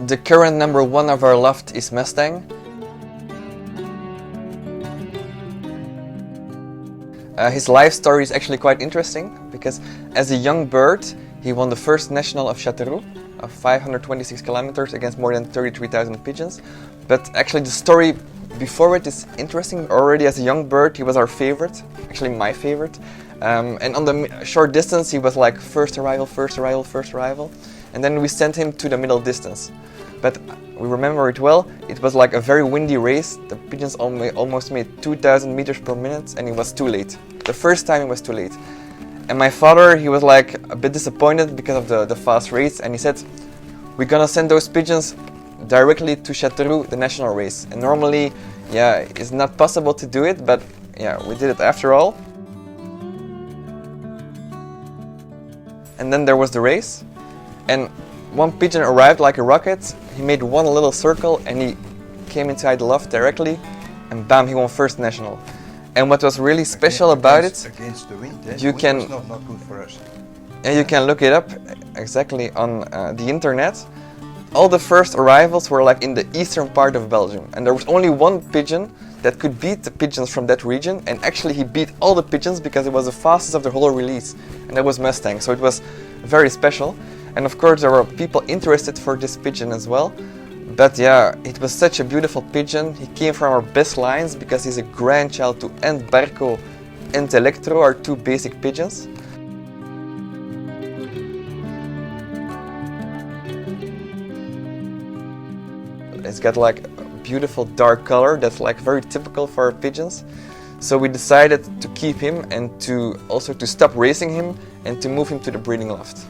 The current number one of our loft is Mustang. His life story is actually quite interesting because as a young bird he won the first national of Châteauroux of 526 kilometers against more than 33,000 pigeons. But actually the story before it is interesting. Already as a young bird he was our favorite, actually my favorite. And on the short distance he was like first arrival, first arrival, first arrival. And then we sent him to the middle distance. But we remember it well, it was like a very windy race. The pigeons almost made 2,000 meters per minute and it was too late. The first time it was too late. And my father, he was like a bit disappointed because of the fast race, and he said, we're gonna send those pigeons directly to Châteauroux, the national race. And normally, yeah, it's not possible to do it, but yeah, we did it after all. And then there was the race, and one pigeon arrived like a rocket. He made one little circle and he came inside the loft directly, and bam, he won first national. And what was really special about it, against the wind, you the can wind was not good for us. And you can look it up exactly on the internet. All the first arrivals were like in the eastern part of Belgium, and there was only one pigeon that could beat the pigeons from that region, and actually he beat all the pigeons because it was the fastest of the whole release, and that was Mustang. So it was very special, and of course there were people interested for this pigeon as well. But yeah, it was such a beautiful pigeon. He came from our best lines because he's a grandchild to and Berco and Electro, our two basic pigeons. It's got like a beautiful dark color that's like very typical for our pigeons. So we decided to keep him and to also to stop racing him and to move him to the breeding loft.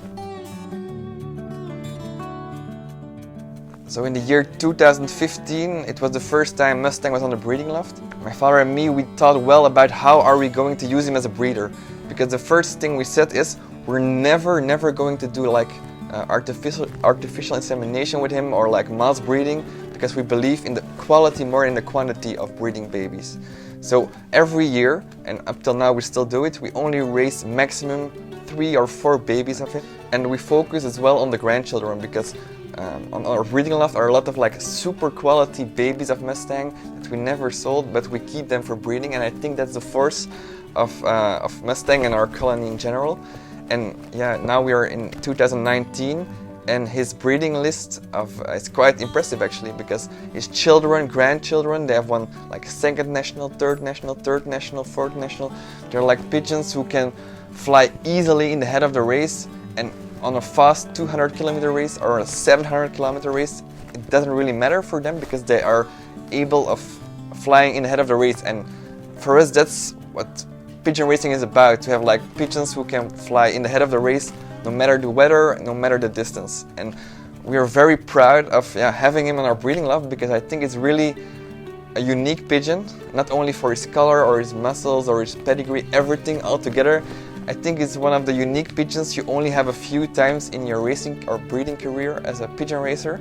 So in the year 2015, it was the first time Mustang was on the breeding loft. My father and me, we thought well about how are we going to use him as a breeder. Because the first thing we said is, we're never going to do like artificial insemination with him or like mass breeding, because we believe in the quality more than the quantity of breeding babies. So every year, and up till now we still do it, we only raise maximum 3 or 4 babies of him. And we focus as well on the grandchildren, because on our breeding loft are a lot of like super quality babies of Mustang that we never sold, but we keep them for breeding, and I think that's the force of Mustang and our colony in general. And yeah, now we are in 2019, and his breeding list is quite impressive actually, because his children, grandchildren, they have won like 2nd national, 3rd national, 3rd national, 4th national. They're like pigeons who can fly easily in the head of the race, and on a fast 200-kilometer race or a 700-kilometer race, it doesn't really matter for them because they are able of flying in the head of the race. And for us, that's what pigeon racing is about, to have like pigeons who can fly in the head of the race no matter the weather, no matter the distance. And we are very proud of having him on our breeding loft, because I think it's really a unique pigeon, not only for his color or his muscles or his pedigree, everything all together. I think it's one of the unique pigeons you only have a few times in your racing or breeding career as a pigeon racer.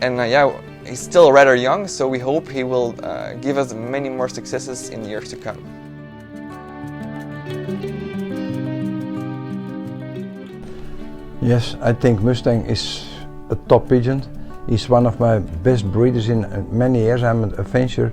And yeah, he's still rather young, so we hope he will give us many more successes in years to come. Yes, I think Mustang is a top pigeon. He's one of my best breeders in many years. I'm an adventurer.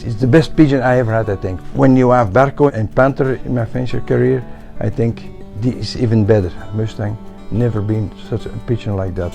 It's the best pigeon I ever had, I think. When you have Berco and Panther in my venture career, I think this is even better. Mustang, never been such a pigeon like that.